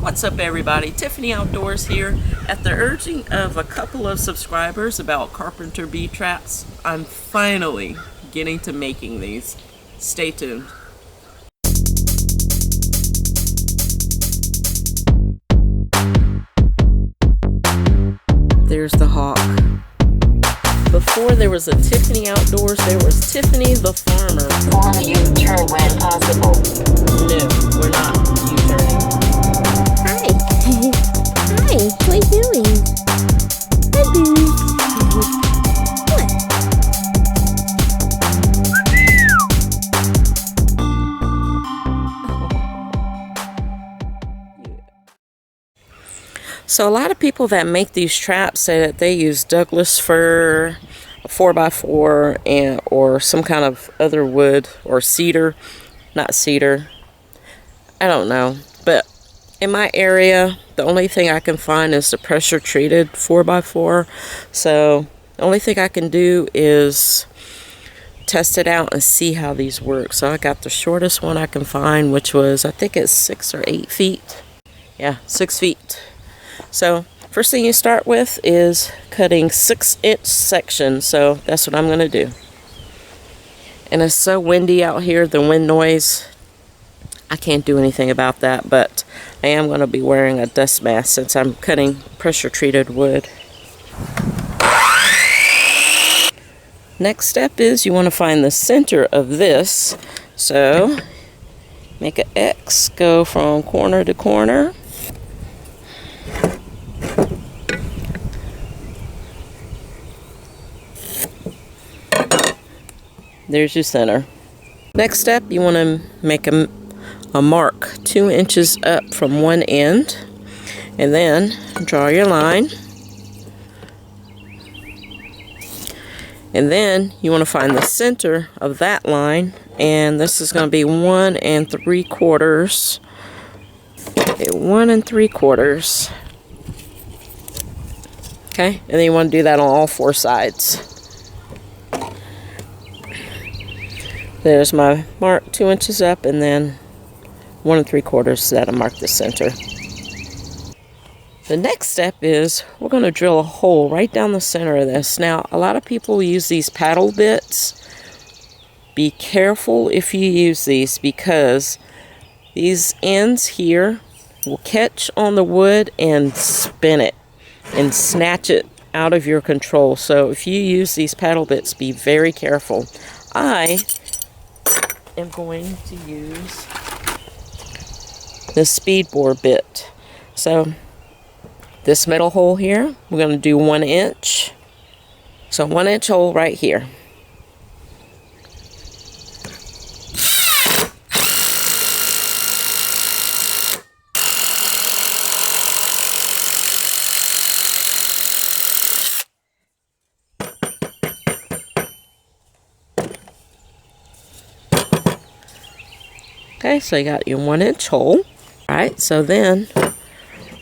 What's up, everybody? Tiffany Outdoors here. At the urging of a couple of subscribers about Carpenter bee traps, I'm finally getting to making these. Stay tuned. There's the hawk. Before there was a Tiffany Outdoors, there was Tiffany the farmer. Follow U-turn when possible. No, we're not U-turning. Hi. Hi, what are you doing? Hi, Boo. What? So a lot of people that make these traps say that they use Douglas fir, a 4x4, and or some kind of other wood, or cedar. Not cedar. I don't know. But in my area, the only thing I can find is the pressure treated 4x4. So the only thing I can do is test it out and see how these work. So I got the shortest one I can find, which was, I think it's 6 or 8 feet. Yeah, 6 feet. So first thing you start with is cutting 6-inch sections. So that's what I'm going to do. And it's so windy out here, the wind noise, I can't do anything about that, but I am going to be wearing a dust mask since I'm cutting pressure treated wood. Next step is you want to find the center of this. So make an X, go from corner to corner. There's your center. Next step, you want to make a mark 2 inches up from one end, and then draw your line. And then you want to find the center of that line, and this is going to be 1 3/4. Okay, 1 3/4. Okay, and then you want to do that on all 4 sides. There's my mark 2 inches up, and then 1 3/4, so that'll mark the center. The next step is we're going to drill a hole right down the center of this. Now, a lot of people use these paddle bits. Be careful if you use these, because these ends here will catch on the wood and spin it and snatch it out of your control. So if you use these paddle bits, be very careful. I am going to use the speed bore bit. So this middle hole here, we're going to do 1 inch. So 1 inch hole right here. Okay, so you got your 1 inch hole. Alright, so then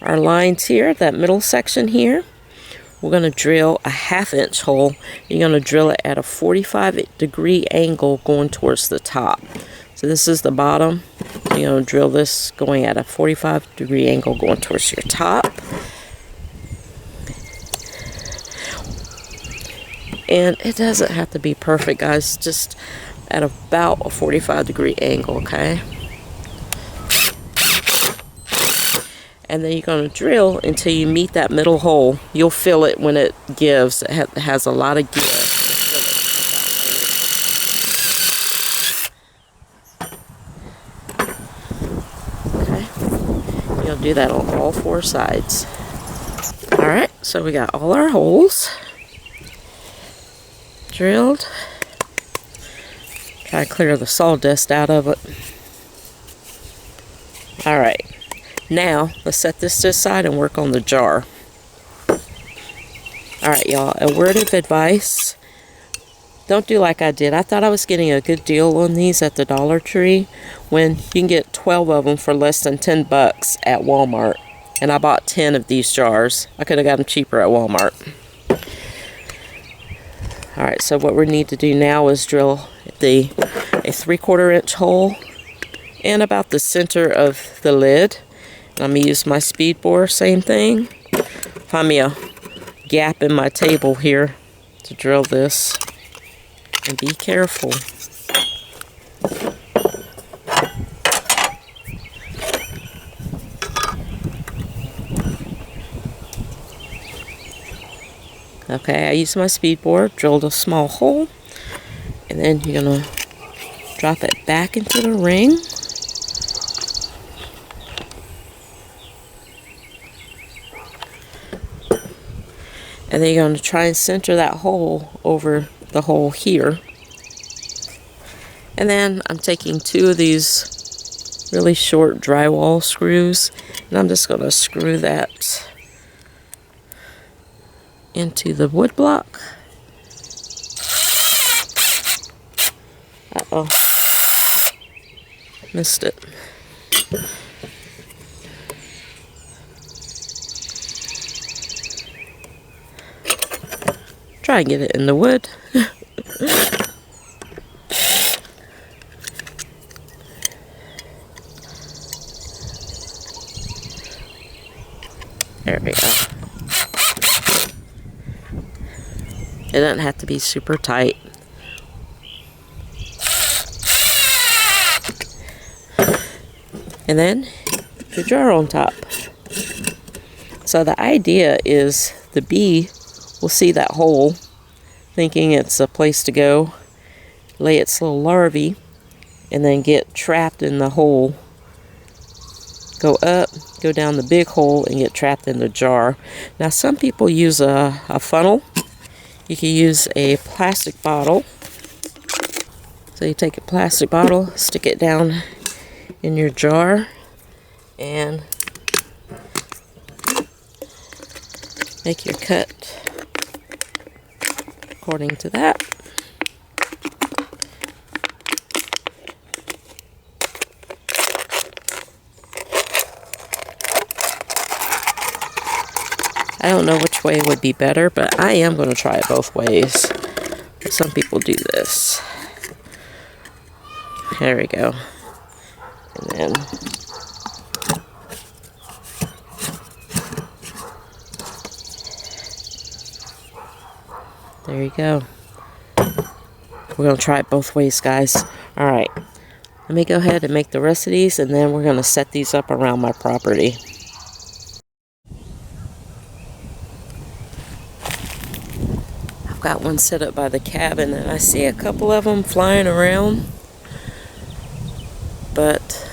our lines here, that middle section here, we're going to drill a 1/2 inch hole. You're going to drill it at a 45-degree angle going towards the top. So this is the bottom. You're going to drill this going at a 45-degree angle going towards your top. And it doesn't have to be perfect, guys, just at about a 45-degree angle, okay? And then you're going to drill until you meet that middle hole. You'll feel it when it gives. It has a lot of give. Okay. You're going to do that on all 4 sides. Alright, so we got all our holes drilled. Try to clear the sawdust out of it. Alright. Now, let's set this to the side and work on the jar. Alright, y'all, a word of advice. Don't do like I did. I thought I was getting a good deal on these at the Dollar Tree, when you can get 12 of them for less than $10 at Walmart. And I bought 10 of these jars. I could have got them cheaper at Walmart. Alright, so what we need to do now is drill a 3/4 inch hole in about the center of the lid. I'm going to use my speed bore, same thing. Find me a gap in my table here to drill this. And be careful. Okay, I used my speed bore, drilled a small hole, and then you're going to drop it back into the ring. And then you're going to try and center that hole over the hole here. And then I'm taking 2 of these really short drywall screws, and I'm just going to screw that into the wood block. Uh-oh. Missed it. Try and get it in the wood. There we go. It doesn't have to be super tight. And then the jar on top. So the idea is the bee will see that hole, thinking it's a place to go, lay its little larvae, and then get trapped in the hole. Go up, go down the big hole, and get trapped in the jar. Now some people use a funnel. You can use a plastic bottle. So you take a plastic bottle, stick it down in your jar, and make your cut according to that. I don't know which way would be better, but I am going to try it both ways. Some people do this. There we go. And then there you go. We're going to try it both ways, guys. Alright. Let me go ahead and make the rest of these, and then we're going to set these up around my property. I've got one set up by the cabin, and I see a couple of them flying around, but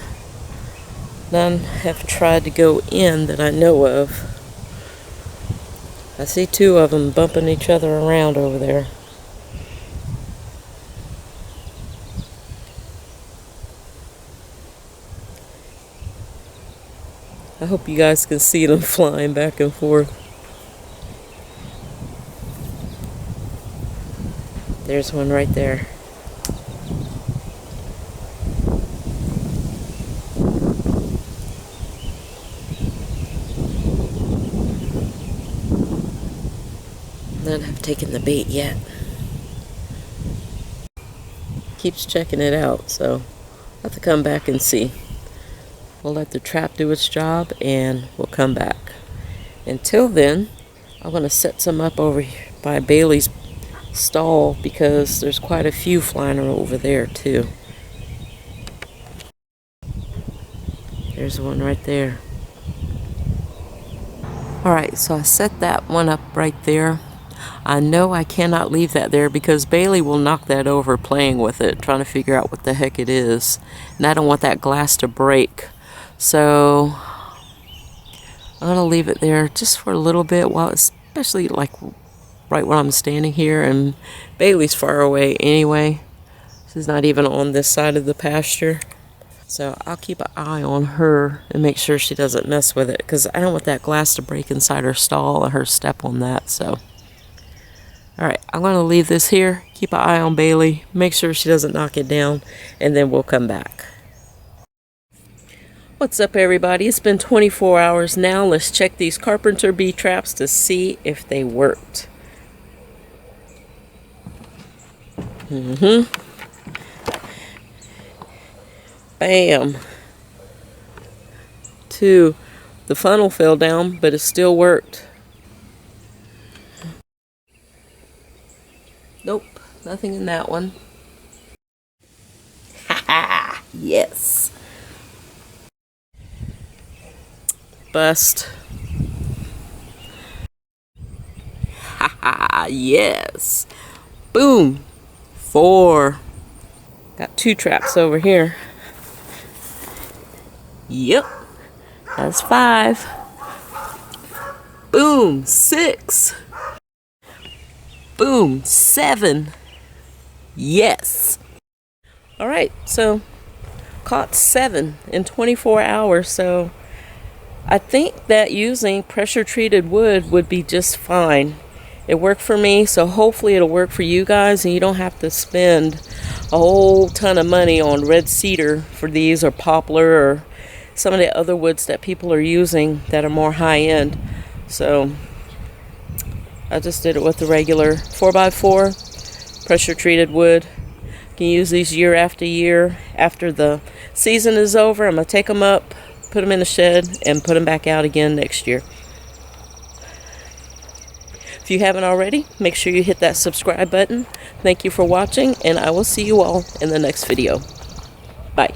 none have tried to go in that I know of. I see 2 of them bumping each other around over there. I hope you guys can see them flying back and forth. There's one right there. None have taken the bait yet. Keeps checking it out, so I'll have to come back and see. We'll let the trap do its job, and we'll come back. Until then, I'm going to set some up over here by Bailey's stall, because there's quite a few flying over there too. There's one right there. Alright, so I set that one up right there. I know I cannot leave that there because Bailey will knock that over playing with it, trying to figure out what the heck it is. And I don't want that glass to break. So I'm going to leave it there just for a little bit, while, especially like right where I'm standing here, and Bailey's far away anyway. She's not even on this side of the pasture. So I'll keep an eye on her and make sure she doesn't mess with it, because I don't want that glass to break inside her stall and her step on that. So alright, I'm going to leave this here, keep an eye on Bailey, make sure she doesn't knock it down, and then we'll come back. What's up, everybody? It's been 24 hours now. Let's check these Carpenter bee traps to see if they worked. Bam. 2. The funnel fell down, but it still worked. Nope, nothing in that one. Ha! Yes. Bust. Ha! Yes. Boom. 4. Got 2 traps over here. Yep. That's 5. Boom. 6. Boom. 7. Yes. All right, so caught 7 in 24 hours. So I think that using pressure treated wood would be just fine. It worked for me, so hopefully it'll work for you guys, and you don't have to spend a whole ton of money on red cedar for these, or poplar, or some of the other woods that people are using that are more high end. So I just did it with the regular 4x4 pressure treated wood. You can use these year after year. After the season is over, I'm going to take them up, put them in the shed, and put them back out again next year. If you haven't already, make sure you hit that subscribe button. Thank you for watching, and I will see you all in the next video. Bye.